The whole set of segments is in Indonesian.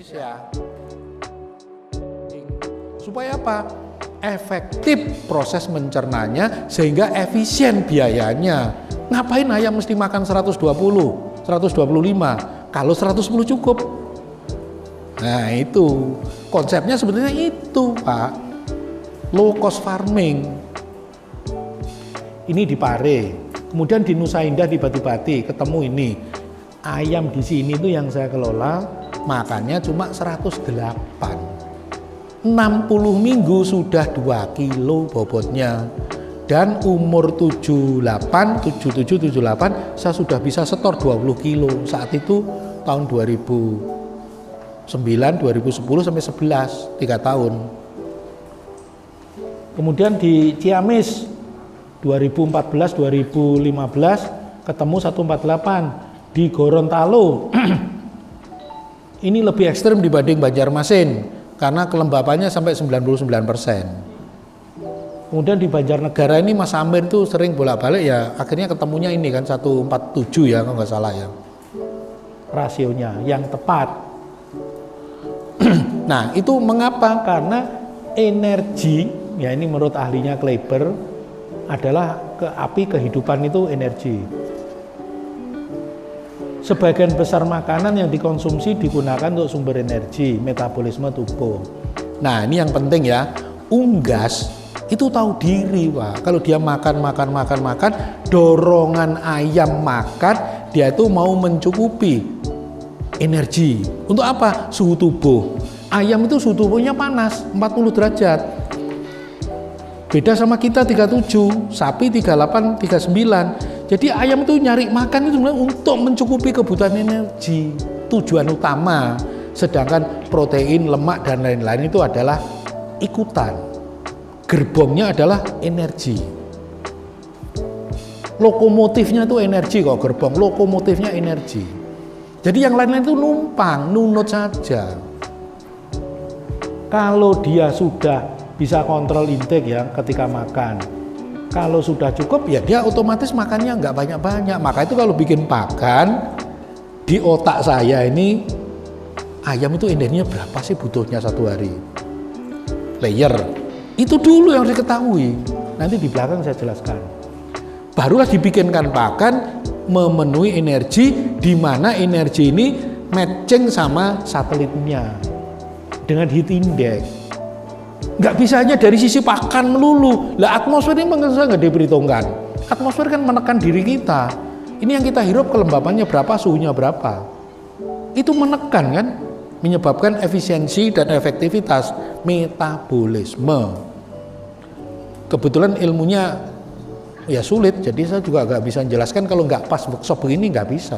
Indonesia. Supaya apa? Efektif proses mencernanya sehingga efisien biayanya. Ngapain ayam mesti makan 120, 125 kalau 110 cukup? Nah itu konsepnya sebenarnya itu Pak, low cost farming. Ini di Pare, kemudian di Nusa Indah di Bati-Bati ketemu ini ayam di sini tuh yang saya kelola makannya cuma 108. 60 minggu sudah 2 kilo bobotnya, dan umur 77, 78 saya sudah bisa setor 20 kilo saat itu tahun 2009, 2010 sampai 11, 3 tahun. Kemudian di Ciamis 2014, 2015 ketemu 148 di Gorontalo. Ini lebih ekstrem dibanding Banjarmasin karena kelembapannya sampai 99%. Kemudian di Banjarnegara ini Mas Amir tuh sering bolak-balik ya, akhirnya ketemunya ini kan 147 ya kalau nggak salah ya rasionya yang tepat. Nah itu mengapa? Karena energi ya, ini menurut ahlinya Kleber adalah api kehidupan itu energi. Sebagian besar makanan yang dikonsumsi digunakan untuk sumber energi, metabolisme tubuh. Nah ini yang penting ya, unggas itu tahu diri Pak. Kalau dia makan, dorongan ayam makan, dia itu mau mencukupi energi. Untuk apa? Suhu tubuh. Ayam itu suhu tubuhnya panas, 40 derajat. Beda sama kita 37, sapi 38, 39. Jadi ayam itu nyari makan itu untuk mencukupi kebutuhan energi, tujuan utama. Sedangkan protein, lemak dan lain-lain itu adalah ikutan. Gerbongnya adalah energi. Lokomotifnya itu energi kok, gerbong lokomotifnya energi. Jadi yang lain-lain itu numpang, nunut saja. Kalau dia sudah bisa kontrol intake ya ketika makan, kalau sudah cukup ya dia otomatis makannya nggak banyak-banyak. Maka itu kalau bikin pakan di otak saya ini, ayam itu energinya berapa sih butuhnya satu hari? Layer itu dulu yang harus diketahui. Nanti di belakang saya jelaskan. Barulah dibikinkan pakan memenuhi energi, di mana energi ini matching sama satelitnya dengan heat index. Nggak bisa hanya dari sisi pakan melulu. Lah atmosfer ini nggak diperhitungkan. Atmosfer kan menekan diri kita. Ini yang kita hirup kelembapannya berapa, suhunya berapa. Itu menekan kan, menyebabkan efisiensi dan efektivitas metabolisme. Kebetulan ilmunya ya sulit, jadi saya juga nggak bisa menjelaskan kalau nggak pas workshop begini nggak bisa.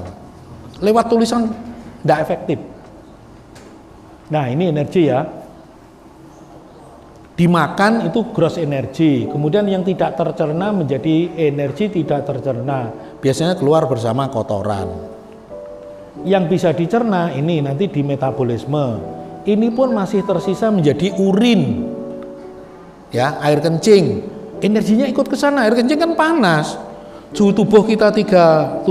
Lewat tulisan nggak efektif. Nah ini energi ya. Dimakan itu gross energi, kemudian yang tidak tercerna menjadi energi tidak tercerna, biasanya keluar bersama kotoran. Yang bisa dicerna ini nanti di metabolisme, ini pun masih tersisa menjadi urin ya, air kencing, energinya ikut ke sana. Air kencing kan panas, suhu tubuh kita 37,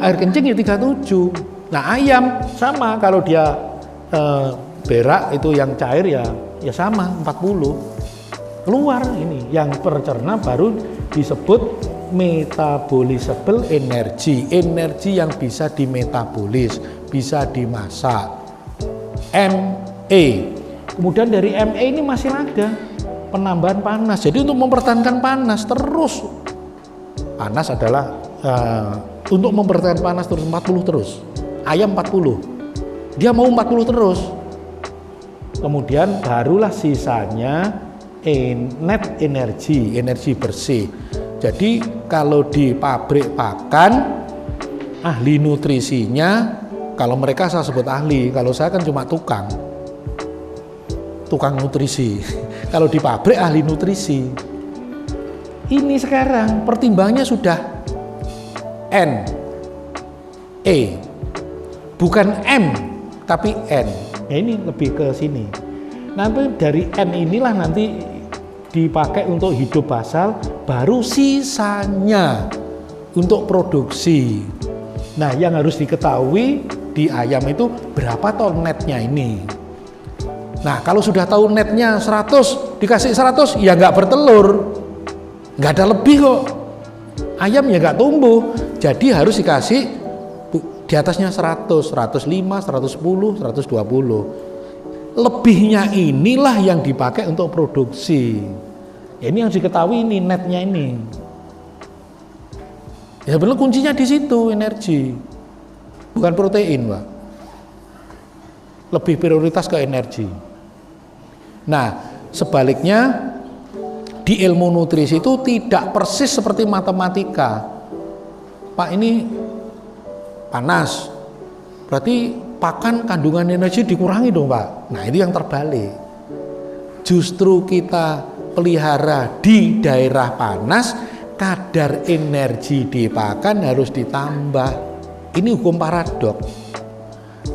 air kencing ya 37. Nah ayam sama, kalau dia berak itu yang cair ya sama 40 keluar. Ini yang tercerna baru disebut metabolisable energy, energi yang bisa dimetabolis, bisa dimasak, ME. Kemudian dari ME ini masih ada penambahan panas, jadi untuk mempertahankan panas terus. Panas adalah untuk mempertahankan panas terus 40 terus. Ayam 40, dia mau 40 terus. Kemudian barulah sisanya net energi, energi bersih. Jadi kalau di pabrik pakan, ahli nutrisinya, kalau mereka saya sebut ahli, kalau saya kan cuma tukang nutrisi. Kalau di pabrik ahli nutrisi. Ini sekarang pertimbangannya sudah N, E, bukan M, tapi N. Ya ini lebih ke sini. Nanti dari N inilah nanti dipakai untuk hidup basal, baru sisanya untuk produksi. Nah yang harus diketahui di ayam itu berapa toh netnya ini. Nah kalau sudah tahu netnya 100, dikasih 100 ya nggak bertelur, nggak ada lebih kok, ayam ya nggak tumbuh. Jadi harus dikasih di atasnya 100, 105, 110, 120. Lebihnya inilah yang dipakai untuk produksi. Ya, ini yang diketahui, ini netnya ini. Ya benar, kuncinya di situ, energi, bukan protein, Pak. Lebih prioritas ke energi. Nah, sebaliknya di ilmu nutrisi itu tidak persis seperti matematika. Pak, ini panas, berarti pakan kandungan energi dikurangi dong, Pak. Nah, itu yang terbalik. Justru kita pelihara di daerah panas, kadar energi di pakan harus ditambah. Ini hukum paradok.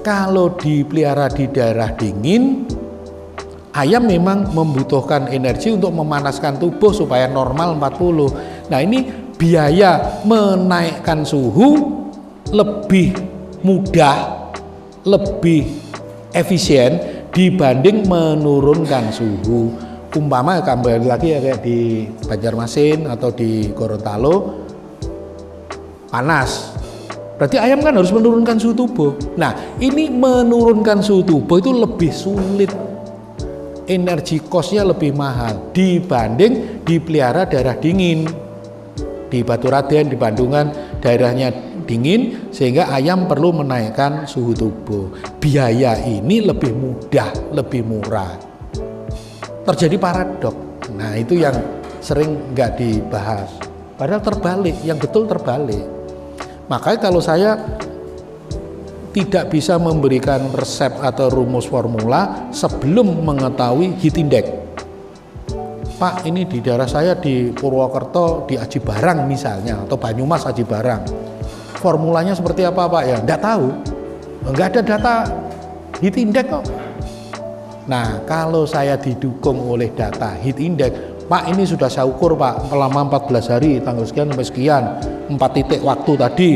Kalau dipelihara di daerah dingin, ayam memang membutuhkan energi untuk memanaskan tubuh supaya normal 40. Nah, ini biaya menaikkan suhu lebih mudah, lebih efisien dibanding menurunkan suhu. Umpama kembali lagi ya kayak di Banjarmasin atau di Gorontalo panas, berarti ayam kan harus menurunkan suhu tubuh. Nah, ini menurunkan suhu tubuh itu lebih sulit, energi cost-nya lebih mahal dibanding dipelihara daerah dingin. Di Baturaden, di Bandungan daerahnya dingin sehingga ayam perlu menaikkan suhu tubuh. Biaya ini lebih mudah, lebih murah. Terjadi paradok. Nah, itu yang sering nggak dibahas. Padahal terbalik, yang betul terbalik. Makanya kalau saya tidak bisa memberikan resep atau rumus formula sebelum mengetahui heat index. Pak, ini di daerah saya di Purwokerto, di Aji Barang misalnya, atau Banyumas Aji Barang. Formulanya seperti apa, Pak? Ya, nggak tahu. Nggak ada data heat index kok. Nah, kalau saya didukung oleh data heat index, Pak, ini sudah saya ukur, Pak, selama 14 hari, tanggal sekian sampai sekian, 4 titik waktu tadi,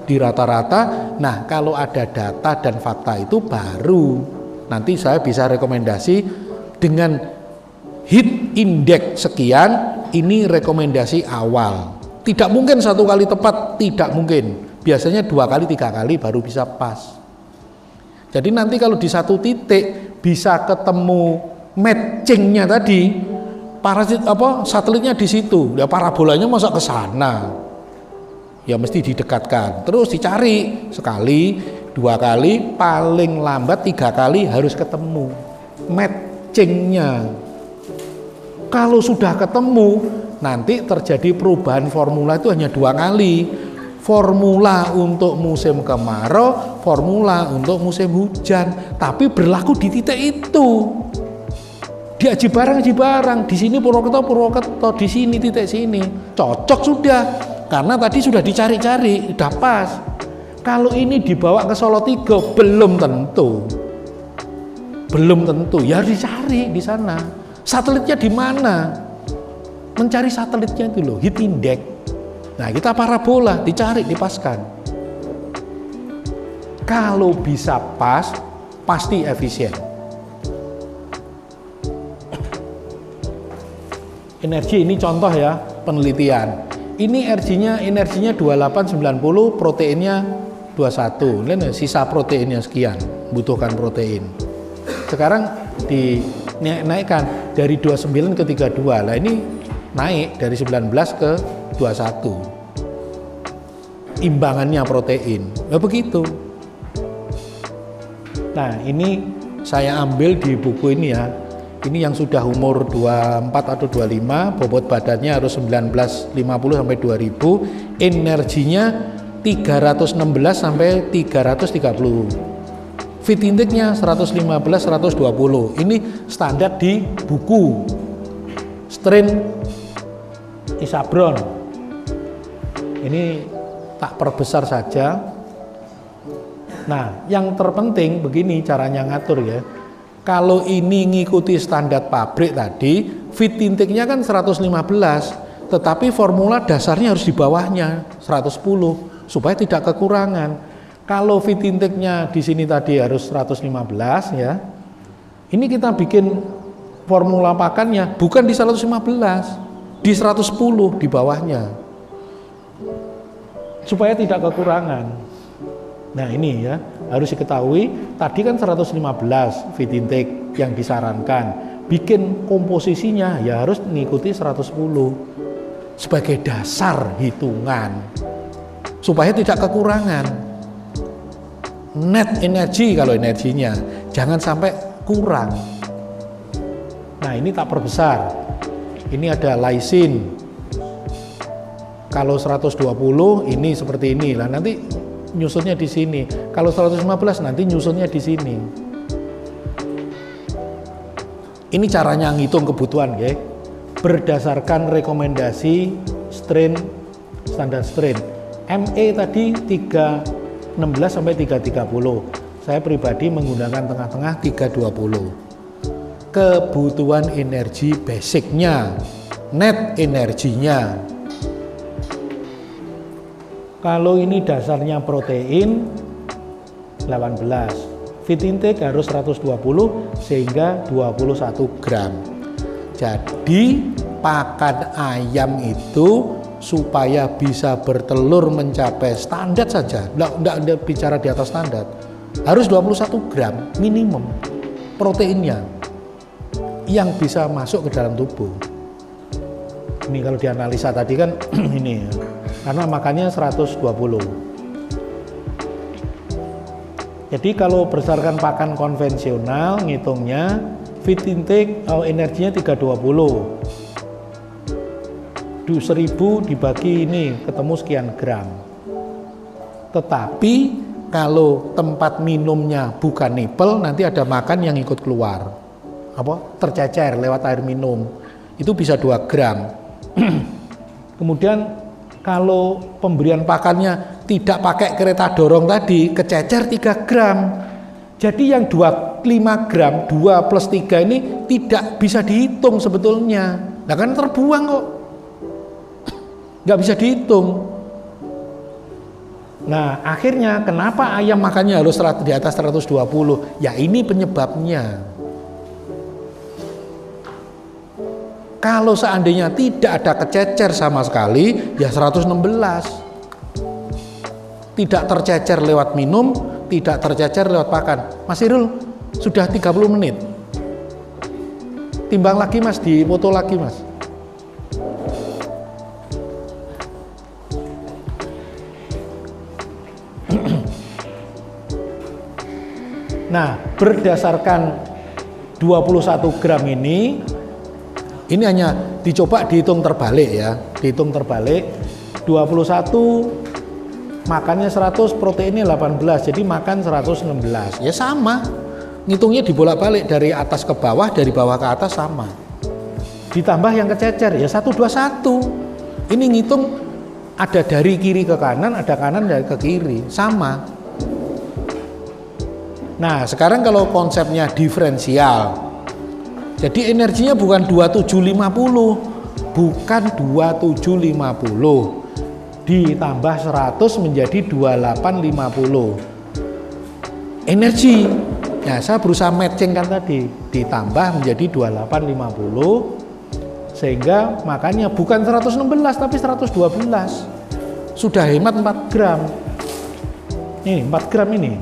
di rata-rata. Nah, kalau ada data dan fakta itu baru nanti saya bisa rekomendasi dengan heat index sekian, ini rekomendasi awal. Tidak mungkin satu kali tepat, tidak mungkin. Biasanya 2 kali, 3 kali baru bisa pas. Jadi nanti kalau di satu titik bisa ketemu matchingnya tadi, parasit satelitnya di situ, ya parabolanya masa ke sana, ya mesti didekatkan, terus dicari sekali, 2 kali, paling lambat 3 kali harus ketemu matchingnya. Kalau sudah ketemu, nanti terjadi perubahan formula itu hanya 2 kali. Formula untuk musim kemarau, formula untuk musim hujan, tapi berlaku di titik itu. Di Aji Barang, di sini Purwokerto, di sini titik sini. Cocok sudah, karena tadi sudah dicari-cari, sudah pas. Kalau ini dibawa ke Solo 3, belum tentu. Belum tentu, ya harus dicari di sana. Satelitnya di mana? Mencari satelitnya itu loh, heat index. Nah, kita parabola, dicari, dipaskan. Kalau bisa pas, pasti efisien. Energi ini contoh ya, penelitian. Ini energinya 2890, proteinnya 21. Lihat sisa proteinnya sekian, butuhkan protein. Sekarang dinaikkan dari 29 ke 32. Lah ini naik dari 19 ke 21. Imbangannya protein. Ya begitu. Nah, ini saya ambil di buku ini ya. Ini yang sudah umur 24 atau 25, bobot badannya harus 1950 sampai 2000, energinya 316 sampai 330. Fit indexnya 115 120. Ini standar di buku strain Isabron. Ini tak perbesar saja. Nah, yang terpenting begini caranya ngatur ya. Kalau ini ngikuti standar pabrik tadi, fit intake-nya kan 115, tetapi formula dasarnya harus di bawahnya 110 supaya tidak kekurangan. Kalau feed intake-nya di sini tadi harus 115 ya. Ini kita bikin formula pakannya bukan di 115, di 110 di bawahnya. Supaya tidak kekurangan. Nah, ini ya, harus diketahui tadi kan 115 feed intake yang disarankan. Bikin komposisinya ya harus mengikuti 110 sebagai dasar hitungan supaya tidak kekurangan. Net energi kalau energinya jangan sampai kurang. Nah, ini tak perbesar. Ini ada lysin. Kalau 120 ini seperti ini lah, nanti nyusunnya di sini. Kalau 115 nanti nyusunnya di sini. Ini caranya ngitung kebutuhan ya. Berdasarkan rekomendasi strain, standar strain. ME tadi 316 sampai 330. Saya pribadi menggunakan tengah-tengah 320. Kebutuhan energi basicnya, net energinya. Kalau ini dasarnya protein 18. Feed intake harus 120 sehingga 21 gram. Jadi pakan ayam itu supaya bisa bertelur mencapai standar saja, enggak bicara di atas standar, harus 21 gram minimum proteinnya yang bisa masuk ke dalam tubuh. Ini kalau dianalisa tadi kan ini ya, karena makannya 120. Jadi kalau berdasarkan pakan konvensional ngitungnya feed intake energinya 320. 1000 dibagi ini ketemu sekian gram. Tetapi kalau tempat minumnya bukan nipel, nanti ada makan yang ikut keluar. Tercecer lewat air minum. Itu bisa 2 gram. Kemudian kalau pemberian pakannya tidak pakai kereta dorong tadi, kececer 3 gram. Jadi yang 5 gram, 2 plus 3 ini tidak bisa dihitung sebetulnya. Nah kan terbuang kok. Nggak bisa dihitung. Nah akhirnya kenapa ayam makannya harus di atas 120? Ya ini penyebabnya. Kalau seandainya tidak ada kececer sama sekali, ya 116. Tidak tercecer lewat minum, tidak tercecer lewat pakan. Mas Irul, sudah 30 menit. Timbang lagi Mas, di foto lagi Mas. Nah, berdasarkan 21 gram ini hanya dicoba dihitung terbalik ya, dihitung terbalik 21 makannya 100, proteinnya 18, jadi makan 116. Ya sama, ngitungnya dibolak-balik dari atas ke bawah, dari bawah ke atas sama. Ditambah yang kececer ya 121. Ini ngitung ada dari kiri ke kanan, ada kanan dari ke kiri, sama. Nah, sekarang kalau konsepnya diferensial. Jadi energinya bukan 2750, bukan 2750 ditambah 100 menjadi 2850 energi. Nah, saya berusaha matching kan tadi, ditambah menjadi 2850 sehingga makanya bukan 116 tapi 112. Sudah hemat 4 gram. Ini 4 gram ini.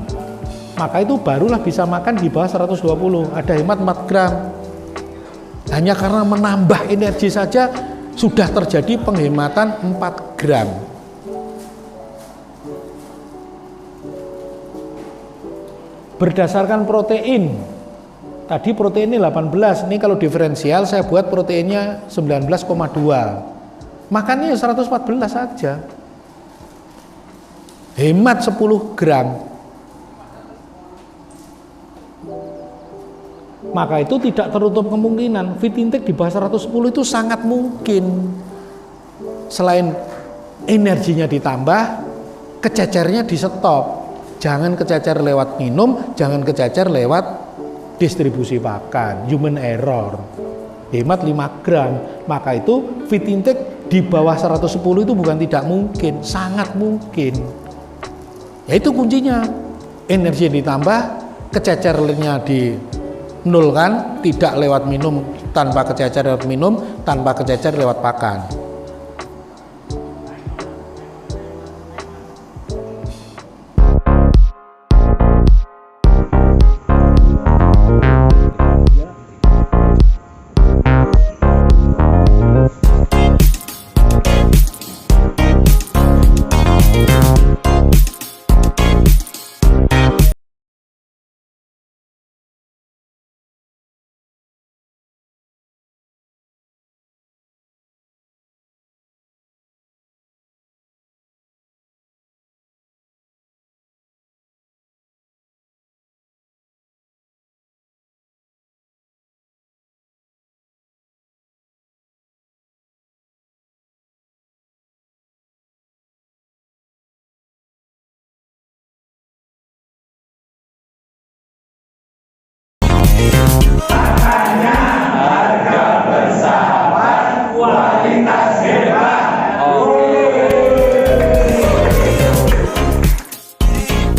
Maka itu barulah bisa makan di bawah 120. Ada hemat 4 gram. Hanya karena menambah energi saja sudah terjadi penghematan 4 gram. Berdasarkan protein, tadi proteinnya 18, ini kalau diferensial saya buat proteinnya 19,2. Makannya 114 saja. Hemat 10 gram. Maka itu tidak tertutup kemungkinan feed intake di bawah 110 itu sangat mungkin. Selain energinya ditambah, kececernya di stop. Jangan kececer lewat minum, jangan kececer lewat distribusi pakan, human error. Hemat 5 gram. Maka itu feed intake di bawah 110 itu bukan tidak mungkin, sangat mungkin. Ya itu kuncinya. Energi yang ditambah, kececernya di nolkan, tidak lewat minum, tanpa kececer lewat minum, tanpa kececer lewat pakan.